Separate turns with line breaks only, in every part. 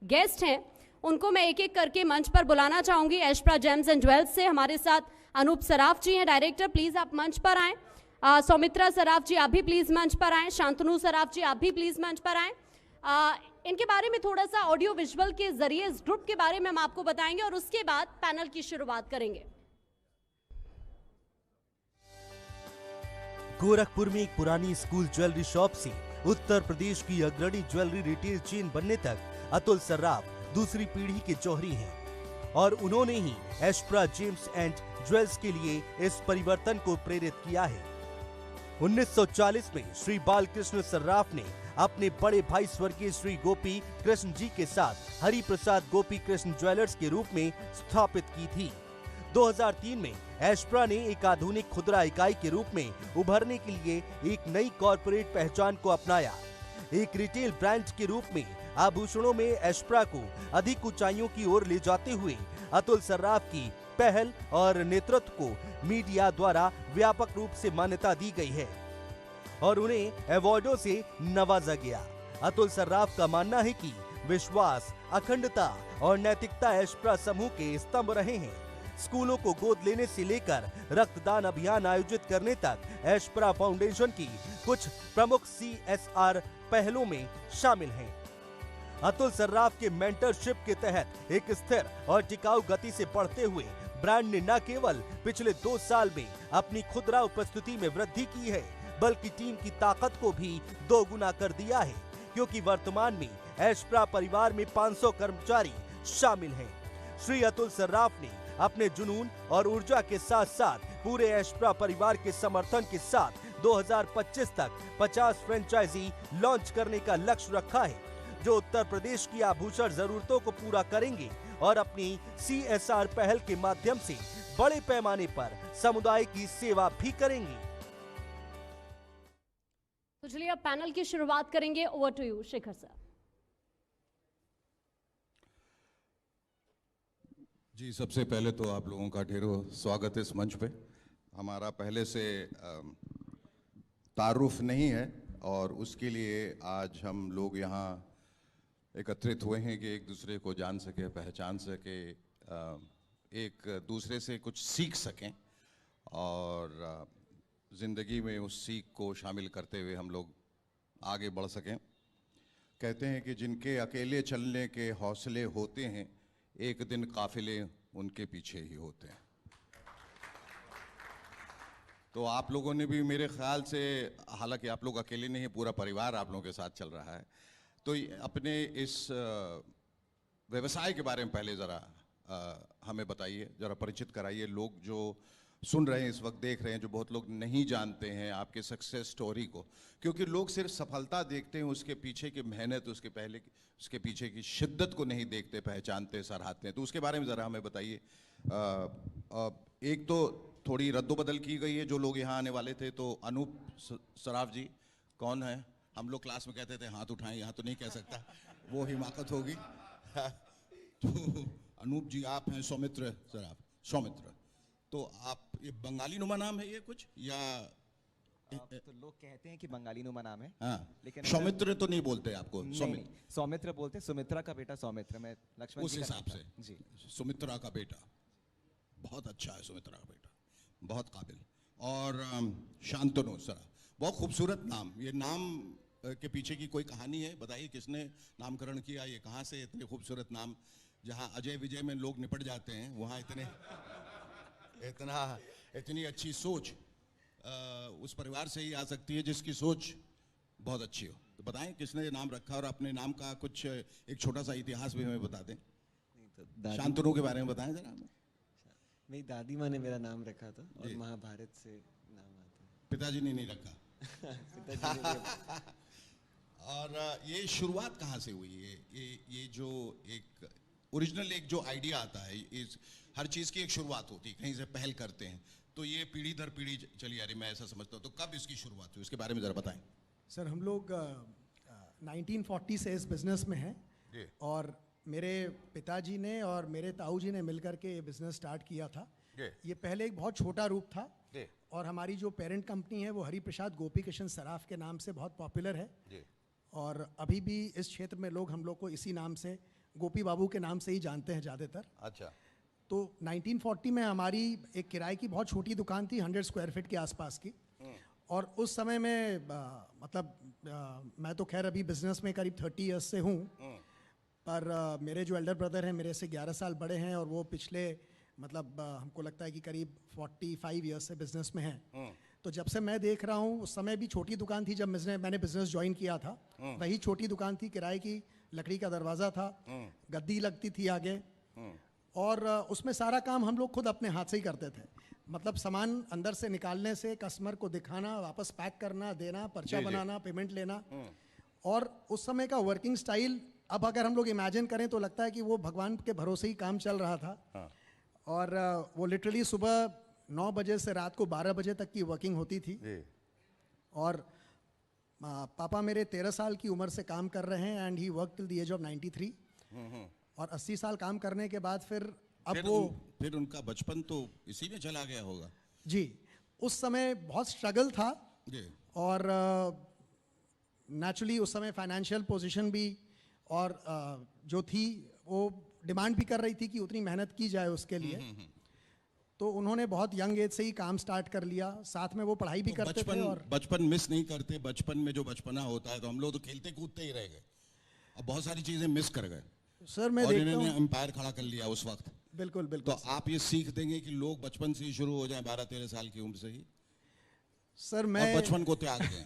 Guest हैं उनको मैं एक एक करके मंच पर बुलाना चाहूंगी। एशप्रा जेम्स एंड ज्वेल्स से हमारे साथ अनूप सराफ जी हैं डायरेक्टर, प्लीज आप मंच पर आएं। सौमित्रा सराफ जी आप भी प्लीज मंच पर आएं। शांतनु सराफ जी आप भी प्लीज मंच पर आएं। इनके बारे में थोड़ा सा ऑडियो विजुअल के जरिए इस ग्रुप के बारे में हम आपको बताएंगे और उसके बाद पैनल की शुरुआत करेंगे।
गोरखपुर में एक पुरानी स्कूल ज्वेलरी शॉप से उत्तर प्रदेश की अग्रणी ज्वेलरी रिटेल चेन बनने तक अतुल सर्राफ दूसरी पीढ़ी के जौहरी हैं और उन्होंने ही एशप्रा जेम्स एंड ज्वेल्स के लिए इस परिवर्तन को प्रेरित किया है। 1940 में श्री बालकृष्ण सर्राफ ने अपने बड़े भाई स्वर्गीय श्री गोपी कृष्ण जी के साथ हरि प्रसाद गोपी कृष्ण ज्वेलर्स के रूप में स्थापित की थी। 2003 में एशप्रा ने एक आधुनिक खुदरा इकाई के रूप में उभरने के लिए एक नई कॉर्पोरेट पहचान को अपनाया। एक रिटेल ब्रांड के रूप में आभूषणों में एशप्रा को अधिक ऊंचाइयों की ओर ले जाते हुए अतुल सर्राफ की पहल और नेतृत्व को मीडिया द्वारा व्यापक रूप से मान्यता दी गई है और उन्हें अवार्डों से नवाजा गया। अतुल सर्राफ का मानना है कि विश्वास, अखंडता और नैतिकता एशप्रा समूह के स्तंभ रहे हैं। स्कूलों को गोद लेने से लेकर रक्तदान अभियान आयोजित करने तक एशप्रा फाउंडेशन की कुछ प्रमुख CSR पहलों में शामिल हैं। अतुल सर्राफ के मेंटरशिप के तहत एक स्थिर और टिकाऊ गति से बढ़ते हुए ब्रांड ने न केवल पिछले 2 साल में अपनी खुदरा उपस्थिति में वृद्धि की है, बल्कि टीम की ताकत को भी दोगुना कर दिया है, क्योंकि वर्तमान में एशप्रा परिवार में 500 कर्मचारी शामिल हैं। श्री अतुल सर्राफ ने अपने जुनून और ऊर्जा के साथ साथ पूरे एशप्रा परिवार के समर्थन के साथ 2025 तक 50 फ्रेंचाइजी लॉन्च करने का लक्ष्य रखा है, जो उत्तर प्रदेश की आभूषण जरूरतों को पूरा करेंगे और अपनी CSR पहल के माध्यम से बड़े पैमाने पर समुदाय की सेवा भी करेंगे।
तो चलिए अब पैनल की शुरुआत करेंगे। Over to you Shekhar sir.
जी, सबसे पहले तो आप लोगों का ढेरों स्वागत है इस मंच पे। हमारा पहले से तारुफ नहीं है और उसके लिए आज हम लोग यहाँ एकत्रित हुए हैं कि एक दूसरे को जान सके, पहचान सके, एक दूसरे से कुछ सीख सकें और ज़िंदगी में उस सीख को शामिल करते हुए हम लोग आगे बढ़ सकें। कहते हैं कि जिनके अकेले चलने के हौसले होते हैं, एक दिन काफिले उनके पीछे ही होते हैं। तो आप लोगों ने भी मेरे ख्याल से, हालांकि आप लोग अकेले नहीं, पूरा परिवार आप लोगों के साथ चल रहा है, तो अपने इस व्यवसाय के बारे में पहले ज़रा हमें बताइए, ज़रा परिचित कराइए। लोग जो सुन रहे हैं इस वक्त, देख रहे हैं, जो बहुत लोग नहीं जानते हैं आपके सक्सेस स्टोरी को, क्योंकि लोग सिर्फ सफलता देखते हैं, उसके पीछे की मेहनत, उसके पीछे की शिद्दत को नहीं देखते, पहचानते, सराहते हैं। तो उसके बारे में ज़रा हमें बताइए। एक तो थोड़ी रद्दोबदल की गई है, जो लोग यहाँ आने वाले थे, तो अनूप सराफ जी कौन है? हम लोग क्लास में कहते थे हाथ उठाएं, यहाँ तो नहीं कह सकता, वो हिमाकत होगी। तो अनूप जी आप हैं सौमित्र सराफ, सौमित्र। तो आप, ये बंगाली नुमा नाम है ये कुछ, या
तो लोग कहते हैं कि बंगाली नुमा नाम है,
हाँ,
लेकिन
सौमित्र तो नहीं बोलते आपको?
नहीं, सौमित्र बोलते, सुमित्रा का बेटा सौमित्र। मैं लक्ष्मण
उस हिसाब से
जी,
सुमित्रा का बेटा, बहुत अच्छा है सुमित्रा का बेटा, बहुत काबिल। और शांतनु सरा, बहुत खूबसूरत नाम। ये नाम के पीछे की कोई कहानी है? बताइए, किसने नामकरण किया? ये कहाँ से इतने खूबसूरत नाम? जहाँ अजय विजय में लोग निपट जाते हैं, वहाँ इतनी अच्छी सोच उस परिवार से ही आ सकती है जिसकी सोच बहुत अच्छी हो। तो बताएं किसने नाम रखा, और अपने नाम का कुछ एक छोटा सा इतिहास भी हमें बता दें।
तो
शांतनु के बारे में बताएं जरा।
मेरी दादी माँ ने मेरा नाम रखा था और महाभारत से नाम आता है।
पिताजी ने नहीं रखा। और ये शुरुआत कहाँ से हुई है? ये जो एक ओरिजिनल एक जो आइडिया आता है, इस हर चीज़ की एक शुरुआत होती है, कहीं से पहल करते हैं, तो ये पीढ़ी दर पीढ़ी चली आ रही, मैं ऐसा समझता हूँ। तो कब इसकी शुरुआत हुई, उसके बारे में ज़रा बताएं।
सर, हम लोग 1940 से इस बिज़नेस में हैं और मेरे पिताजी ने और मेरे ताऊ जी ने मिलकर के ये बिज़नेस स्टार्ट किया था। ये पहले एक बहुत छोटा रूप था और हमारी जो पेरेंट कंपनी है वो हरि प्रसाद गोपी कृष्ण सराफ के नाम से बहुत पॉपुलर है और अभी भी इस क्षेत्र में लोग हम लोग को इसी नाम से गोपी बाबू के नाम से ही जानते हैं ज़्यादातर।
अच्छा।
तो 1940 में हमारी एक किराए की बहुत छोटी दुकान थी, 100 स्क्वायर फीट के आसपास की। और उस समय में मैं तो खैर अभी बिजनेस में करीब 30 ईयर्स से हूँ, पर मेरे जो एल्डर ब्रदर हैं मेरे से 11 साल बड़े हैं, और वो पिछले हमको लगता है कि करीब 45 ईयर्स से बिजनेस में हैं। तो जब से मैं देख रहा हूँ, उस समय भी छोटी दुकान थी जब मैंने बिजनेस ज्वाइन किया था, वही छोटी दुकान थी, किराए की, लकड़ी का दरवाज़ा था, गद्दी लगती थी आगे, और उसमें सारा काम हम लोग खुद अपने हाथ से ही करते थे। मतलब सामान अंदर से निकालने से, कस्टमर को दिखाना, वापस पैक करना, देना, पर्चा बनाना, पेमेंट लेना। और उस समय का वर्किंग स्टाइल अब अगर हम लोग इमेजिन करें तो लगता है कि वो भगवान के भरोसे ही काम चल रहा था। और वो लिटरली सुबह 9 बजे से रात को 12 बजे तक की वर्किंग होती थी। और पापा मेरे 13 साल की उम्र से काम कर रहे हैं, and he work till the age of 93। और 80 साल काम करने के बाद फिर
फिर उनका बचपन तो इसी में चला गया होगा।
जी, उस समय बहुत स्ट्रगल था। और नेचुरली उस समय फाइनेंशियल पोजीशन भी और जो थी वो डिमांड भी कर रही थी कि उतनी मेहनत की जाए उसके लिए। तो उन्होंने बहुत यंग एज से ही काम स्टार्ट कर लिया, साथ में वो पढ़ाई भी करते थे। और
बचपन मिस नहीं करते? बचपन में जो बचपना होता है, तो हम लोग तो खेलते कूदते ही रह गए, अब बहुत सारी चीजें मिस कर गए।
सर मैं
और
देखता
इन्होंने
हूँ,
एम्पायर खड़ा कर लिया उस वक्त।
बिल्कुल
तो
बिल्कुल।
आप ये सीख देंगे कि लोग बचपन से ही शुरू हो जाएं, 12-13 साल की उम्र से ही,
सर
और
मैं
बचपन को त्याग दें।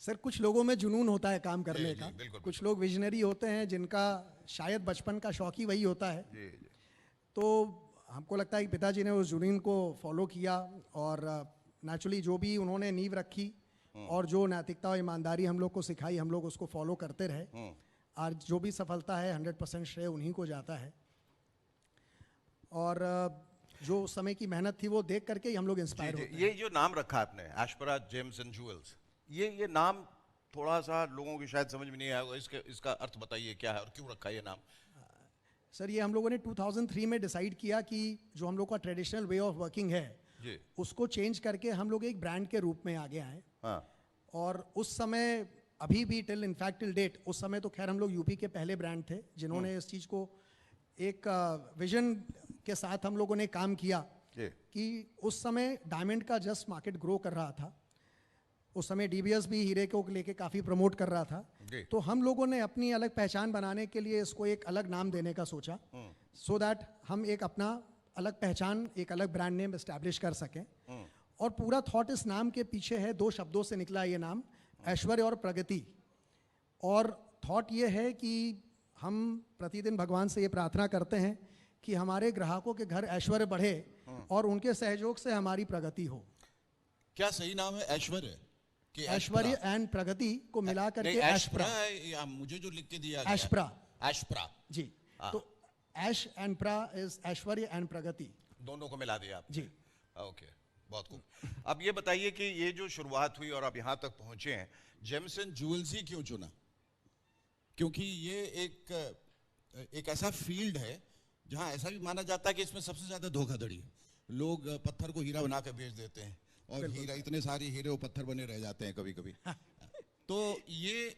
सर कुछ लोगों में जुनून होता है काम करने
जी,
का,
बिल्कुल,
कुछ लोग विजनरी होते हैं जिनका शायद बचपन का शौक ही वही होता है। तो हमको लगता है कि पिताजी ने उस जुनून को फॉलो किया, और नेचुरली जो भी उन्होंने नींव रखी और जो नैतिकता और ईमानदारी हम लोग को सिखाई, हम लोग उसको फॉलो करते रहे। और जो भी सफलता है 100% श्रेय उन्हीं को जाता है। और जो उस समय की मेहनत थी वो देख करके ही हम लोग इंस्पायर होते हैं।
ये जो नाम रखा आपने, एशपरा जेम्स एंड ज्वेल्स, ये नाम थोड़ा सा लोगों की शायद समझ में नहीं आया होगा, इसका अर्थ बताइए क्या है और क्यों रखा ये नाम?
सर ये हम लोगों ने 2003 में डिसाइड किया कि जो हम लोग का ट्रेडिशनल वे ऑफ वर्किंग है उसको चेंज करके हम लोग एक ब्रांड के रूप में आगे आए। और उस समय अभी भी टिल डेट, उस समय तो खैर हम लोग यूपी के पहले ब्रांड थे जिन्होंने इस चीज़ को एक विजन के साथ हम लोगों ने काम किया कि उस समय डायमंड का जस्ट मार्केट ग्रो कर रहा था। उस समय डीबीएस भी हीरे को लेके काफ़ी प्रमोट कर रहा था। तो हम लोगों ने अपनी अलग पहचान बनाने के लिए इसको एक अलग नाम देने का सोचा, सो दैट हम एक अपना अलग पहचान, एक अलग ब्रांड नेम एस्टैब्लिश कर सकें। और पूरा थॉट इस नाम के पीछे है, 2 शब्दों से निकला ये नाम, ऐश्वर्य और प्रगति। और थॉट ये है कि हम प्रतिदिन भगवान से ये प्रार्थना करते हैं कि हमारे ग्राहकों के घर ऐश्वर्य बढ़े और उनके सहयोग से हमारी प्रगति हो।
क्या सही नाम है ऐश्वर्य?
ऐश्वर्य एंड प्रगति को मिला करके ऐशप्रा।
या मुझे जो लिख के दिया गया
ऐशप्रा।
ऐशप्रा
जी। तो ऐश एंड प्रा इज ऐश्वर्य एंड प्रगति,
दोनों को मिला दिया आप
जी।
ओके, बहुत खूब। अब ये बताइए कि ये जो शुरुआत हुई और अब यहाँ तक पहुंचे हैं,
जेम्स एंड ज्वेल्स ही क्यों चुना? क्योंकि ये एक ऐसा फील्ड है जहाँ ऐसा भी माना जाता है कि इसमें सबसे ज्यादा धोखाधड़ी है। लोग पत्थर को हीरा बना कर बेच देते हैं, और हीरा, इतने सारे हीरे वो पत्थर बने रह जाते हैं कभी कभी। तो ये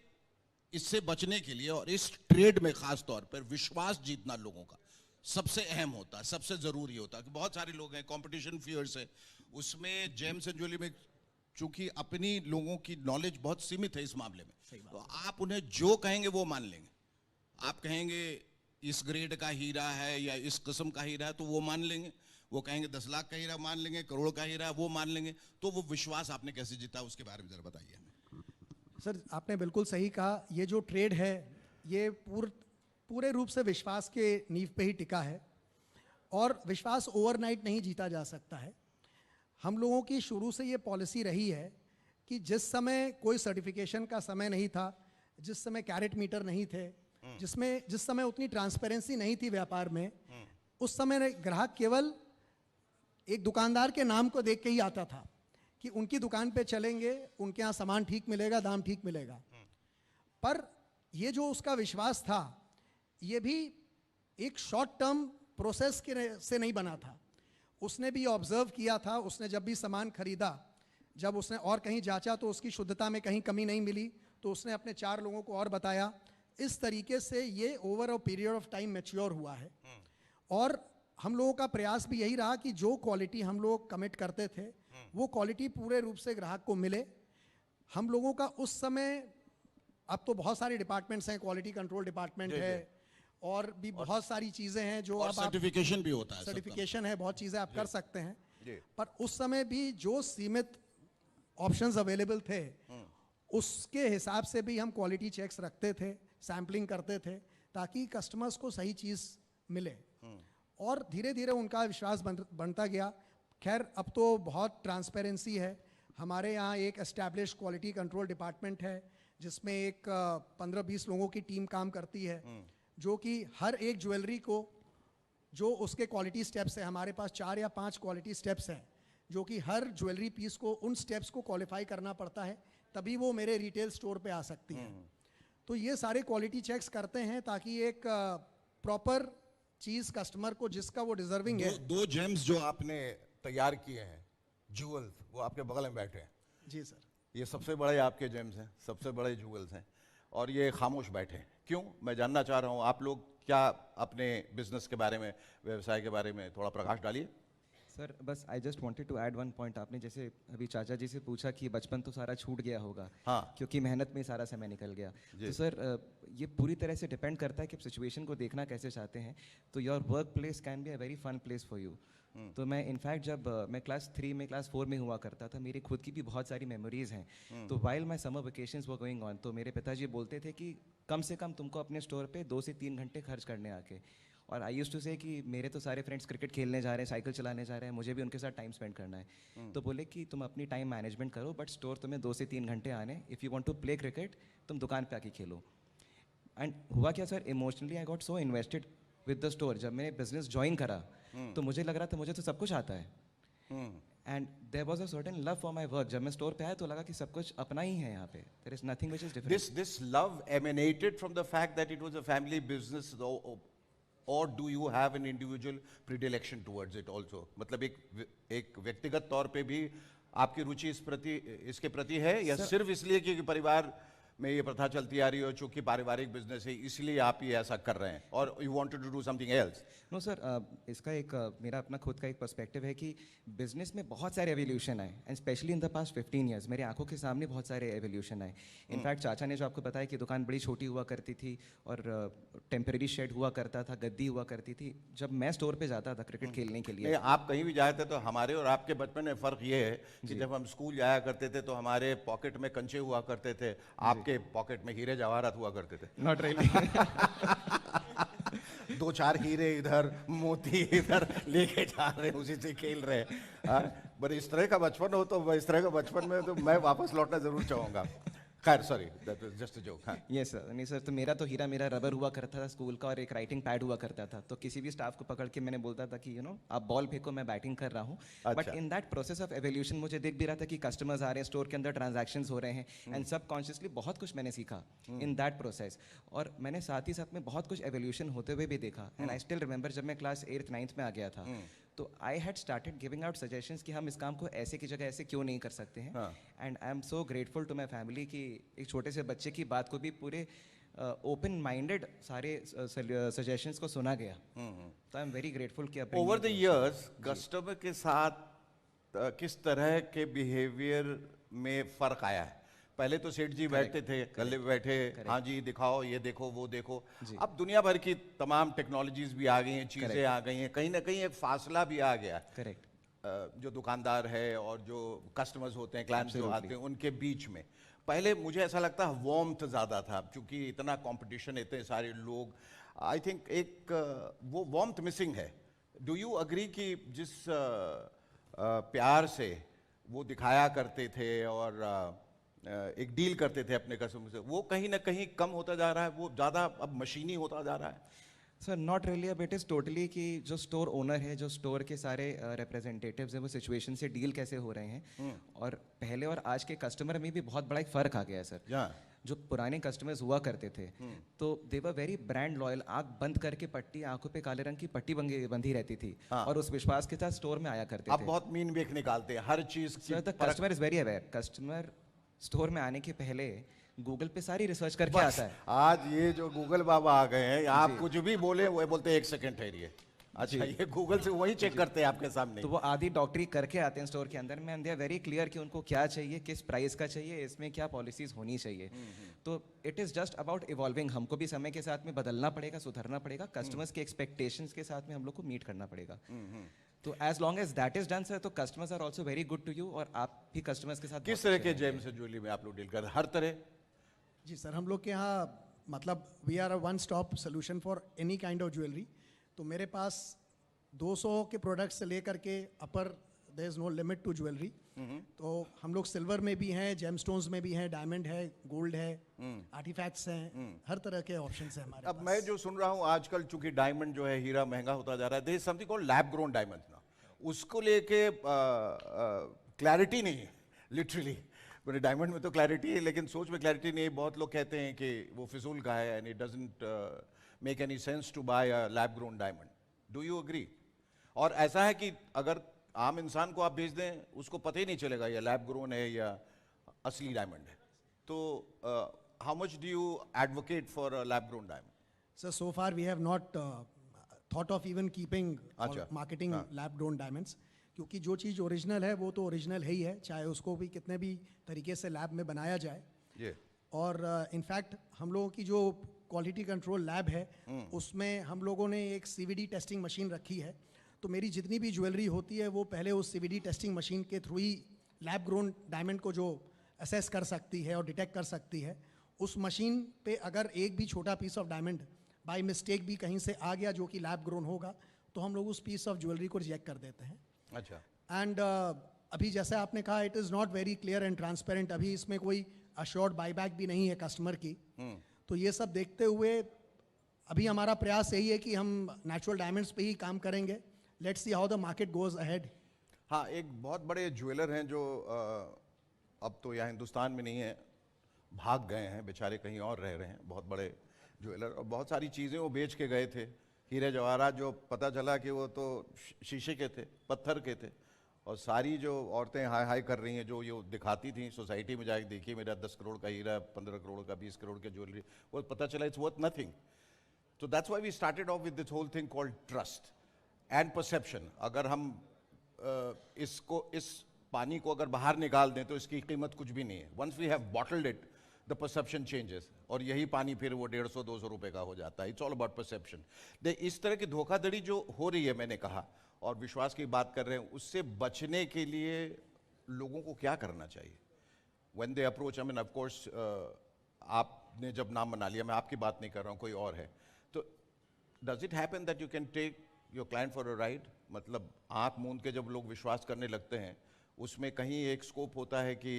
इससे बचने के लिए और इस ट्रेड में खास तौर पर विश्वास जीतना लोगों का सबसे अहम होता है, सबसे जरूरी होता है। कि बहुत सारे लोग हैं, कंपटीशन फियर्स है, उसमें जेम्स एंड ज्वेलरी में चूंकि अपनी लोगों की नॉलेज बहुत सीमित है इस मामले में, तो आप उन्हें जो कहेंगे वो मान लेंगे। आप कहेंगे इस ग्रेड का हीरा है या इस किस्म का हीरा है तो वो मान लेंगे, वो कहेंगे 10 लाख का हीरा मान लेंगे, करोड़ का हीरा है वो मान लेंगे। तो वो विश्वास आपने कैसे जीता, उसके बारे में जरा बताइए हमें।
सर आपने बिल्कुल सही कहा, ये जो ट्रेड है ये पूरे रूप से विश्वास के नींव पे ही टिका है, और विश्वास ओवरनाइट नहीं जीता जा सकता है। हम लोगों की शुरू से ये पॉलिसी रही है कि जिस समय कोई सर्टिफिकेशन का समय नहीं था, जिस समय कैरेट मीटर नहीं थे, जिस समय उतनी ट्रांसपेरेंसी नहीं थी व्यापार में, उस समय ग्राहक केवल एक दुकानदार के नाम को देख के ही आता था कि उनकी दुकान पे चलेंगे, उनके यहाँ सामान ठीक मिलेगा, दाम ठीक मिलेगा। पर ये जो उसका विश्वास था ये भी एक शॉर्ट टर्म प्रोसेस से नहीं बना था। उसने भी ऑब्जर्व किया था, उसने जब भी सामान खरीदा, जब उसने और कहीं जांचा तो उसकी शुद्धता में कहीं कमी नहीं मिली, तो उसने अपने 4 लोगों को और बताया, इस तरीके से ये over a period of time mature हुआ है। और हम लोगों का प्रयास भी यही रहा कि जो क्वालिटी हम लोग कमिट करते थे वो क्वालिटी पूरे रूप से ग्राहक को मिले। हम लोगों का उस समय, अब तो बहुत सारे डिपार्टमेंट्स हैं, क्वालिटी कंट्रोल डिपार्टमेंट है और भी बहुत सारी चीज़ें हैं जो अब आप
सर्टिफिकेशन भी होता है,
सर्टिफिकेशन है, बहुत चीज़ें आप कर सकते हैं। पर उस समय भी जो सीमित ऑप्शंस अवेलेबल थे उसके हिसाब से भी हम क्वालिटी चेक्स रखते थे, सैम्पलिंग करते थे ताकि कस्टमर्स को सही चीज़ मिले। और धीरे धीरे उनका विश्वास बनता गया। खैर अब तो बहुत ट्रांसपेरेंसी है। हमारे यहाँ एक एस्टैब्लिश क्वालिटी कंट्रोल डिपार्टमेंट है जिसमें एक 15-20 लोगों की टीम काम करती है जो कि हर एक ज्वेलरी को जो उसके क्वालिटी स्टेप्स हैं, हमारे पास 4 या 5 क्वालिटी स्टेप्स हैं जो कि हर ज्वेलरी पीस को उन स्टेप्स को क्वालिफाई करना पड़ता है तभी वो मेरे रिटेल स्टोर पे आ सकती है। तो ये सारे क्वालिटी चेक्स करते हैं ताकि एक प्रॉपर चीज़ कस्टमर को जिसका वो डिजर्विंग है।
दो जेम्स जो आपने तैयार किए हैं, ज्वेल्स, वो आपके बगल में बैठे हैं।
जी सर।
ये सबसे बड़े आपके जेम्स हैं, सबसे बड़े ज्वेल्स हैं और ये खामोश बैठे हैं। क्यों? मैं जानना चाह रहा हूँ। आप लोग क्या अपने बिजनेस के बारे में, व्यवसाय के बारे में थोड़ा प्रकाश डालिए।
सर बस I just wanted to add one point. आपने जैसे अभी चाचा जी से पूछा कि बचपन तो सारा छूट गया होगा,
हाँ,
क्योंकि मेहनत में सारा समय निकल गया। तो सर ये पूरी तरह से डिपेंड करता है कि आप सिचुएशन को देखना कैसे चाहते हैं। तो your work place can be a very fun place for you. तो मैं इनफैक्ट जब मैं क्लास 3 में, क्लास 4 में हुआ करता था, मेरी खुद की भी बहुत सारी मेमोरीज हैं। तो while my summer vacations were going on, तो मेरे पिताजी बोलते थे कि कम से कम तुमको अपने स्टोर पे 2 से 3 घंटे खर्च करने आके। और आई यूज्ड टू से कि मेरे तो सारे फ्रेंड्स क्रिकेट खेलने जा रहे हैं, साइकिल चलाने जा रहे हैं, मुझे भी उनके साथ टाइम स्पेंड करना है। तो बोले कि तुम अपनी टाइम मैनेजमेंट करो, बट स्टोर तुम्हें 2 से 3 घंटे आने। If you want to play cricket तुम दुकान पे आके खेलो। एंड हुआ क्या sir, emotionally I got so invested with the store. जब मैंने बिजनेस ज्वाइन करा तो मुझे लग रहा था मुझे तो सब कुछ आता है। And there was a certain love for my work. जब मैं स्टोर पे आया तो लगा कि सब कुछ अपना ही है यहाँ पे। There is nothing which is different.
This love emanated from the fact that it was a family business, or do you have an individual predilection towards it also? मतलब एक व्यक्तिगत तौर पे भी आपकी रुचि इसके प्रति है, या सिर्फ इसलिए कि परिवार में ये प्रथा चलती आ रही हो, चूंकि पारिवारिक बिजनेस है इसलिए आप ये ऐसा कर रहे हैं, और you wanted to do something else?
No sir, इसका एक मेरा अपना खुद का एक पर्सपेक्टिव है कि बिजनेस में बहुत सारे एवोल्यूशन आए, and specially in the past 15 years मेरे आंखों के सामने बहुत सारे एवोल्यूशन आए। इनफैक्ट चाचा ने जो आपको बताया कि दुकान बड़ी छोटी हुआ करती थी और टेम्परेरी शेड हुआ करता था, गद्दी हुआ करती थी। जब मैं स्टोर पे जाता था क्रिकेट खेलने के लिए,
आप कहीं भी जाते तो हमारे और आपके बचपन में फ़र्क ये है कि जब हम स्कूल जाया करते थे तो हमारे पॉकेट में कंचे हुआ करते थे, आपके पॉकेट में हीरे जवाहरात हुआ करते थे।
Not really.
2-4 हीरे इधर, मोती इधर लेके जा रहे हैं, उसी से खेल रहे हैं। पर इस तरह का बचपन हो तो इस तरह का बचपन में तो मैं वापस लौटना जरूर चाहूँगा। खैर sorry, that was just a joke. हाँ,
यस सर। नहीं सर, तो मेरा तो हीरा मेरा रबर हुआ करता था स्कूल का, और एक राइटिंग पैड हुआ करता था। तो किसी भी स्टाफ को पकड़ के मैंने बोलता था कि आप बॉल फेंको, मैं बैटिंग कर रहा हूँ। But in that process of evolution मुझे देख भी रहा था कि कस्टमर्स आ रहे हैं, स्टोर के अंदर ट्रांजैक्शंस हो रहे हैं, एंड सबकॉन्शियसली बहुत कुछ मैंने सीखा इन दैट प्रोसेस। और मैंने साथ ही साथ में बहुत कुछ एवोल्यूशन होते हुए भी देखा। एंड आई स्टिल रिमेंबर जब मैं क्लास 8th 9th में आ गया था, तो I had started giving out suggestions कि हम इस काम को ऐसे की जगह ऐसे क्यों नहीं कर सकते हैं। And I am so grateful to my family कि एक छोटे से बच्चे की बात को भी पूरे ओपन माइंडेड सारे सजेशंस को सुना गया। तो आई एम वेरी ग्रेटफुल कि
ओवर द इयर्स कस्टमर के साथ किस तरह के बिहेवियर में फ़र्क आया है? पहले तो सेठ जी बैठते थे, गले बैठे, हाँ जी दिखाओ, ये देखो, वो देखो। अब दुनिया भर की तमाम टेक्नोलॉजीज भी आ गई हैं, चीज़ें आ गई हैं, कहीं ना कहीं एक फासला भी आ गया।
करेक्ट।
जो दुकानदार है और जो कस्टमर्स होते हैं, क्लाइंट्स जो आते हैं, उनके बीच में पहले मुझे ऐसा लगता है वार्मथ ज़्यादा था, क्योंकि इतना कंपटीशन, इतने सारे लोग। आई थिंक एक वो वार्मथ मिसिंग है। डू यू अग्री कि जिस प्यार से वो दिखाया करते थे और एक डील करते थे अपने कस्टमर से, वो कहीं ना कहीं कम होता जा रहा है, वो ज़्यादा अब मशीनी होता जा रहा है?
सर नॉट रियली, अब इट इज़ टोटली कि जो स्टोर ओनर है, जो स्टोर के सारे रिप्रेजेंटेटिव्स हैं, वो सिचुएशन से डील कैसे हो रहे हैं। और पहले और आज के कस्टमर में भी बहुत बड़ा एक फ़र्क आ गया है सर। जो पुराने कस्टमर्स हुआ करते थे तो दे वर वेरी ब्रांड लॉयल। आँख बंद करके पट्टी, आंखों पे काले रंग की पट्टी बंधी रहती थी, और उस विश्वास के साथ स्टोर में आया करते थे।
अब बहुत मीन बेक निकालते हैं हर चीज़ की।
Sir the customer is very aware. Customer store में आने के पहले गूगल पे सारी रिसर्च करके आता है।
आज ये जो गूगल बाबा आ गए हैं, आप कुछ भी बोले वो बोलते हैं 1 सेकंड ठहरिए। अच्छा, ये गूगल से वही चेक करते हैं आपके सामने।
तो वो आधी डॉक्टरी करके आते हैं स्टोर के अंदर में, and they are very clear कि उनको क्या चाहिए, किस प्राइस का चाहिए, इसमें क्या पॉलिसीज होनी चाहिए। तो it is just about evolving. हमको भी समय के साथ में बदलना पड़ेगा, सुधरना पड़ेगा, कस्टमर्स के एक्सपेक्टेशंस के साथ में हम लोग को मीट करना पड़ेगा। तो as long as that is done sir, तो customers are also very good to you, और आप भी कस्टमर्स के साथ
किस तरह के जेम्स एंड ज्वेलरी में आप लोग डील कर रहे हैं? हर तरह?
जी सर, हम लोग के यहाँ मतलब we are a one stop solution for any kind of jewellery. तो मेरे पास 200 के प्रोडक्ट से लेकर के upper there is no limit to jewellery. तो हम लोग सिल्वर में भी हैं, जेमस्टोन्स में भी हैं, डायमंड है, गोल्ड है, आर्टिफैक्ट्स हैं, हर तरह के ऑप्शंस हैं हमारे
अब
पास।
मैं जो सुन रहा हूँ आजकल, चूंकि डायमंड जो है हीरा महंगा होता जा रहा है, there is something called lab grown diamond ना, उसको लेके क्लैरिटी नहीं है लिटरली। मेरे डायमंड में तो क्लैरिटी है, लेकिन सोच में क्लैरिटी नहीं है। बहुत लोग कहते हैं कि वो फिजूल का है, and it doesn't make any sense to buy a lab grown diamond. Do you agree? और ऐसा है कि अगर आम इंसान को आप भेज दें, उसको पता ही नहीं चलेगा ये लैब ग्रोन है या असली डायमंड है। तो how much do you advocate for a lab grown diamond?
Sir, so far we have not thought of even keeping
अच्छा,
मार्केटिंग लैब ग्रोन डायमंड्स, क्योंकि जो चीज़ ओरिजिनल है वो तो ओरिजिनल है ही है, चाहे उसको भी कितने भी तरीके से लैब में बनाया जाए।
ये
और इनफैक्ट हम लोगों की जो क्वालिटी कंट्रोल लैब है, उसमें हम लोगों ने एक CVD टेस्टिंग मशीन रखी है। तो मेरी जितनी भी ज्वेलरी होती है वो पहले उस CVD टेस्टिंग मशीन के थ्रू ही लैब ग्रोन डायमंड को जो असेस कर सकती है और डिटेक्ट कर सकती है। उस मशीन पे अगर एक भी छोटा piece of diamond by mistake भी कहीं से आ गया जो कि लैब ग्रोन होगा, तो हम लोग उस पीस ऑफ ज्वेलरी को रिजेक्ट कर देते हैं।
अच्छा।
एंड अभी जैसे आपने कहा, it is not very clear and transparent. अभी इसमें कोई अश्योर्ड बाईबैक भी नहीं है कस्टमर की। तो ये सब देखते हुए अभी हमारा प्रयास यही है कि हम नेचुरल डायमंड्स पे ही काम करेंगे। Let's see how the market goes ahead.
हाँ, एक बहुत बड़े ज्वेलर हैं जो अब तो यहाँ हिंदुस्तान में नहीं है, भाग गए हैं बेचारे, कहीं और रह रहे हैं। बहुत बड़े ज्वेलर, और बहुत सारी चीज़ें वो बेच के गए थे, हीरे जवाहरात, जो पता चला कि वो तो शीशे के थे, पत्थर के थे। और सारी जो औरतें हाय हाय कर रही हैं, जो ये दिखाती थी सोसाइटी में जाके, देखिए मेरा 10 करोड़ का हीरा, 15 करोड़ का, 20 करोड़ का ज्वेलरी, वो पता चला इट्स वर्थ नथिंग। तो that's why we started off with this whole thing called trust and perception. अगर हम इस पानी को अगर बाहर निकाल दें तो इसकी कीमत कुछ भी नहीं है। Once we have bottled it, the perception changes, और यही पानी फिर वो 150-200 रुपए का हो जाता है। It's all about perception. इस तरह की धोखाधड़ी जो हो रही है, मैंने कहा, और विश्वास की बात कर रहे हैं, उससे बचने के लिए लोगों को क्या करना चाहिए? When they approach, I mean of course आपने जब नाम बना लिया, मैं आपकी बात नहीं कर रहा हूँ, कोई और है, तो does it happen that you can take your client for a ride? मतलब आंख मूंद के जब लोग विश्वास करने लगते हैं, उसमें कहीं एक स्कोप होता है कि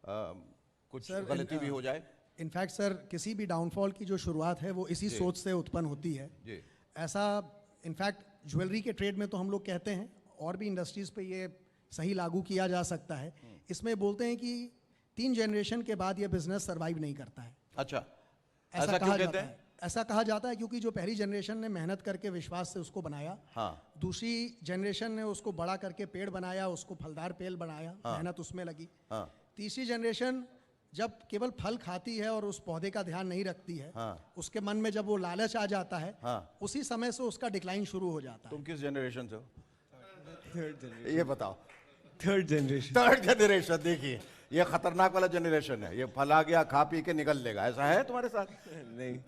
कुछ गलती भी हो जाए?
इनफैक्ट सर, किसी भी डाउनफॉल की जो शुरुआत है वो इसी सोच से उत्पन्न होती है।
जी।
ऐसा इनफैक्ट ज्वेलरी के ट्रेड में तो हम लोग कहते हैं, और भी इंडस्ट्रीज पे ये सही लागू किया जा सकता है। इसमें बोलते हैं कि 3 जनरेशन के बाद ये बिजनेस सर्वाइव नहीं करता है।
अच्छा,
ऐसा
क्यों कहते हैं?
ऐसा कहा जाता है क्योंकि जो पहली जनरेशन ने मेहनत करके विश्वास से उसको बनाया,
हाँ,
दूसरी जनरेशन ने उसको बड़ा करके पेड़ बनाया, उसको फलदार पेड़ बनाया, मेहनत उसमें लगी, तीसरी जनरेशन जब केवल फल खाती है और उस पौधे का ध्यान नहीं रखती है, उसके मन में जब वो लालच आ जाता है, उसी समय से उसका डिक्लाइन शुरू हो जाता है।
तुम किस जनरेशन से हो?
Third generation.
ये बताओ।
Third generation.
Third generation. देखिए, ये खतरनाक वाला जनरेशन है। ये फल आ गया, खा पी के निकल लेगा, ऐसा है तुम्हारे साथ?
नहीं।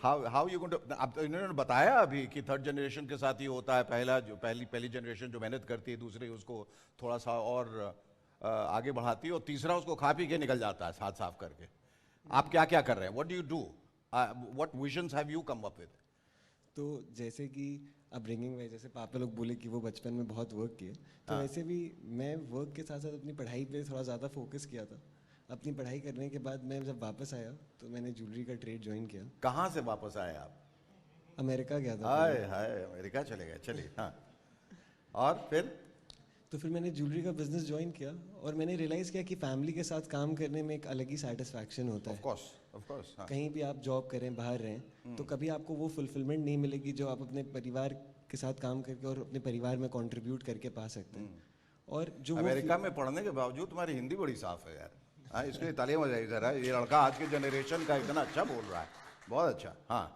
How you going to? अब इन्होंने बताया अभी कि थर्ड जनरेशन के साथ ही होता है। पहली जनरेशन जो मेहनत करती है, दूसरी उसको थोड़ा सा और आगे बढ़ाती है, और तीसरा उसको खा पी के निकल जाता है हाथ साफ करके। आप क्या क्या कर रहे हैं? What do you do? What visions have you come up with?
तो जैसे कि अब ब्रिंगिंग में, जैसे पापा लोग बोले कि वो बचपन में बहुत वर्क किए, तो वैसे भी मैं वर्क के साथ साथ अपनी पढ़ाई पे थोड़ा ज़्यादा फोकस किया था। अपनी पढ़ाई करने के बाद मैं जब वापस आया तो मैंने ज्वेलरी का ट्रेड ज्वाइन किया।
कहाँ से वापस आए आप?
अमेरिका गया था।
हाय हाय, अमेरिका चले गए। चलिए, हाँ। और फिर?
तो फिर मैंने ज्वेलरी का बिजनेस ज्वाइन किया और मैंने रियलाइज़ किया कि फैमिली के साथ काम करने में एक अलग ही सेटिस्फैक्शन होता है।
ऑफ कोर्स, हाँ।
कहीं भी आप जॉब करें, बाहर रहें, तो कभी आपको वो फुलफिलमेंट नहीं मिलेगी जो आप अपने परिवार के साथ काम करके और अपने परिवार में कंट्रीब्यूट करके पा सकते हैं। और जो
अमेरिका में पढ़ने के बावजूद तुम्हारी हिंदी बड़ी साफ है यार। हाँ, इसके लिए तालियां बजाइए जरा, ये लड़का आज के जनरेशन का इतना अच्छा बोल रहा है, बहुत अच्छा। हाँ,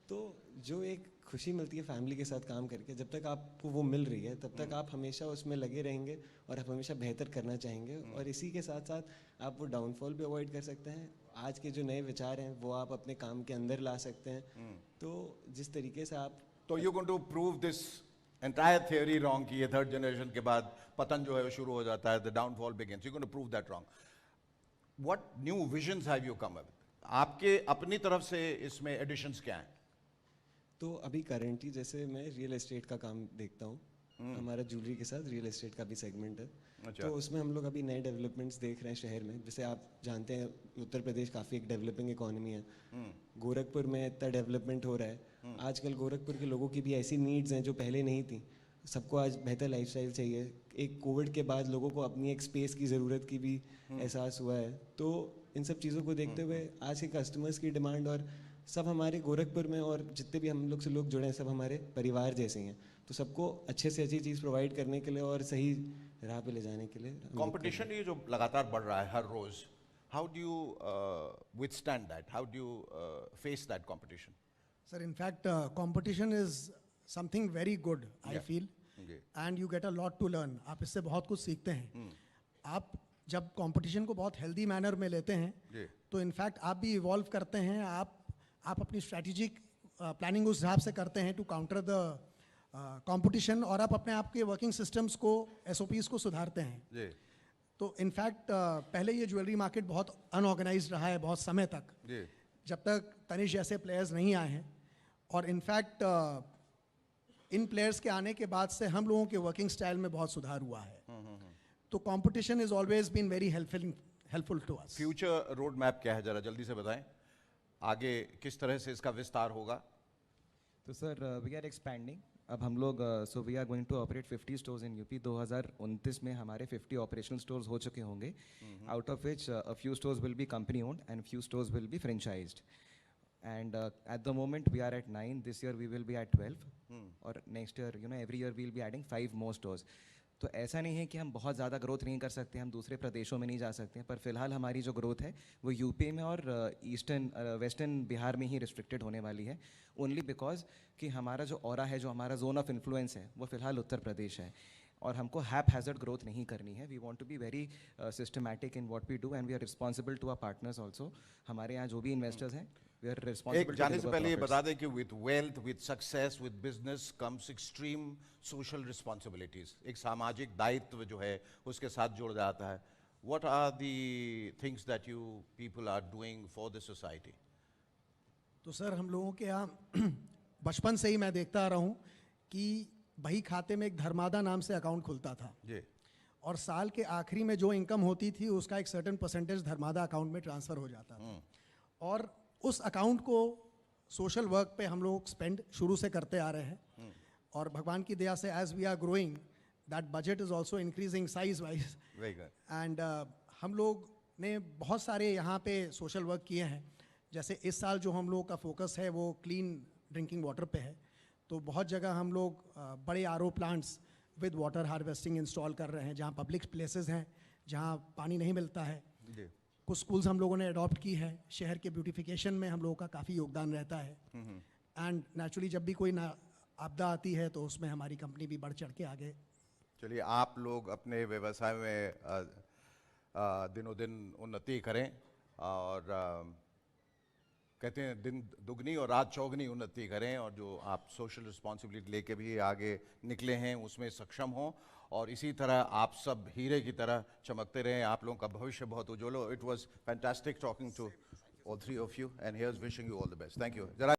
तो जो एक खुशी मिलती है फैमिली के साथ काम करके, जब तक आपको वो मिल रही है तब तक आप हमेशा उसमें लगे रहेंगे और आप हमेशा बेहतर करना चाहेंगे, और इसी के साथ साथ आप वो डाउनफॉल भी अवॉइड कर सकते हैं। आज के जो नए विचार हैं वो आप अपने काम के अंदर ला सकते हैं। तो जिस तरीके से आप
तो you going to prove this entire theory wrong कि ये थर्ड जनरेशन के बाद पतन जो है वो शुरू हो जाता है, the downfall begins, you going to prove that wrong. What new visions have you come up? आपके अपनी तरफ से इसमें एडिशंस क्या हैं?
तो अभी करेंटली जैसे मैं रियल एस्टेट का काम देखता हूँ, हमारा ज्वेलरी के साथ रियल एस्टेट का भी सेगमेंट है।
अच्छा।
तो उसमें हम लोग अभी नए डेवलपमेंट्स देख रहे हैं शहर में। जैसे आप जानते हैं उत्तर प्रदेश काफ़ी एक डेवलपिंग इकोनॉमी है, गोरखपुर में इतना डेवलपमेंट हो रहा है। आजकल गोरखपुर के लोगों की भी ऐसी नीड्स हैं जो पहले नहीं थी। सबको आज बेहतर लाइफस्टाइल चाहिए। एक कोविड के बाद लोगों को अपनी एक स्पेस की ज़रूरत की भी एहसास हुआ है। तो इन सब चीज़ों को देखते हुए आज के कस्टमर्स की डिमांड, और सब हमारे गोरखपुर में और जितने भी हम लोग से लोग जुड़े हैं सब हमारे परिवार जैसे ही हैं। तो सबको अच्छे से अच्छी चीज़ प्रोवाइड करने के लिए और सही राह पे ले जाने के लिए
कंपटीशन ये जो लगातार बढ़ रहा है हर रोज, how do you withstand that? How do you face that competition?
Sir in fact competition is something very good I feel, and you get a lot to learn. आप इससे बहुत कुछ सीखते हैं। आप जब कंपटीशन को बहुत हेल्दी मैनर में लेते हैं तो इनफैक्ट आप भी इवॉल्व करते हैं। आप अपनी स्ट्रैटेजिक प्लानिंग उस हिसाब से करते हैं टू काउंटर द कंपटीशन, और आप अपने आप के वर्किंग सिस्टम्स को, SOPs को सुधारते हैं। तो इनफैक्ट पहले ये ज्वेलरी मार्केट बहुत अनऑर्गेनाइज्ड रहा है बहुत समय तक, जब तक तनिष्क जैसे प्लेयर्स नहीं आए हैं। और इनफैक्ट इन प्लेयर्स के आने के बाद से हम लोगों के वर्किंग स्टाइल में बहुत सुधार हुआ है। तो competition is always been very helpful to us.
Future road map क्या है, जरा जल्दी से बताएं। आगे किस तरह से इसका विस्तार होगा?
तो सर वी आर एक्सपैंडिंग। अब हम लोग so we are going to operate 50 stores in UP. 2029 में हमारे 50 ऑपरेशनल स्टोर्स हो चुके होंगे, out of which a few stores will be company owned and few stores will be franchised. And at the moment we are at 9. This year we will be at 12. और next year, you know, every year we will be adding 5 more stores. तो ऐसा नहीं है कि हम बहुत ज़्यादा growth नहीं कर सकते, हम दूसरे प्रदेशों में नहीं जा सकते हैं, पर फिलहाल हमारी जो ग्रोथ है वो यूपी में और वेस्टर्न बिहार में ही रिस्ट्रिक्टेड होने वाली है, ओनली बिकॉज कि हमारा जो ऑरा है, जो हमारा जोन ऑफ इन्फ्लुएंस है वो फिलहाल उत्तर प्रदेश है, और हमको हैप हैज़र्ड ग्रोथ नहीं करनी है। We want to be very systematic in what we do, and we are responsible to our partners also. हमारे यहाँ जो भी इन्वेस्टर्स हैं, वी आर
एक
रिस्पॉन्सिबल।
जाने से पहले ये बता दें कि with wealth, with success, with business comes extreme social responsibilities. एक सामाजिक दायित्व जो है उसके साथ जुड़ जाता है। What are the things that you people are doing for the society?
तो सर हम लोगों के यहाँ बचपन से ही मैं देखता आ रहा हूँ कि बही खाते में एक धर्मादा नाम से अकाउंट खुलता था
जी।
और साल के आखिरी में जो इनकम होती थी उसका एक सर्टेन परसेंटेज धर्मादा अकाउंट में ट्रांसफ़र हो जाता था, और उस अकाउंट को सोशल वर्क पे हम लोग स्पेंड शुरू से करते आ रहे हैं। और भगवान की दया से as we are growing that budget is also increasing size wise.
Very good.
And हम लोग ने बहुत सारे यहाँ पे सोशल वर्क किए हैं। जैसे इस साल जो हम लोगों का फोकस है वो क्लीन ड्रिंकिंग वाटर पे है। तो बहुत जगह हम लोग बड़े RO plants with water harvesting install कर रहे हैं जहाँ पब्लिक प्लेसेस हैं जहाँ पानी नहीं मिलता है। कुछ स्कूल्स हम लोगों ने अडॉप्ट की है। शहर के ब्यूटिफिकेशन में हम लोगों का काफ़ी योगदान रहता है। एंड नेचुरली जब भी कोई आपदा आती है तो उसमें हमारी कंपनी भी बढ़ चढ़ के आगे।
चलिए, आप लोग अपने व्यवसाय में दिनों दिन उन्नति करें, और कहते हैं दिन दुगनी और रात चौगनी उन्नति करें, और जो आप सोशल रिस्पॉन्सिबिलिटी लेके भी आगे निकले हैं उसमें सक्षम हों, और इसी तरह आप सब हीरे की तरह चमकते रहें। आप लोगों का भविष्य बहुत उज्जवल हो। It was fantastic talking to all three of you, and here's wishing you all the best. Thank you. जरा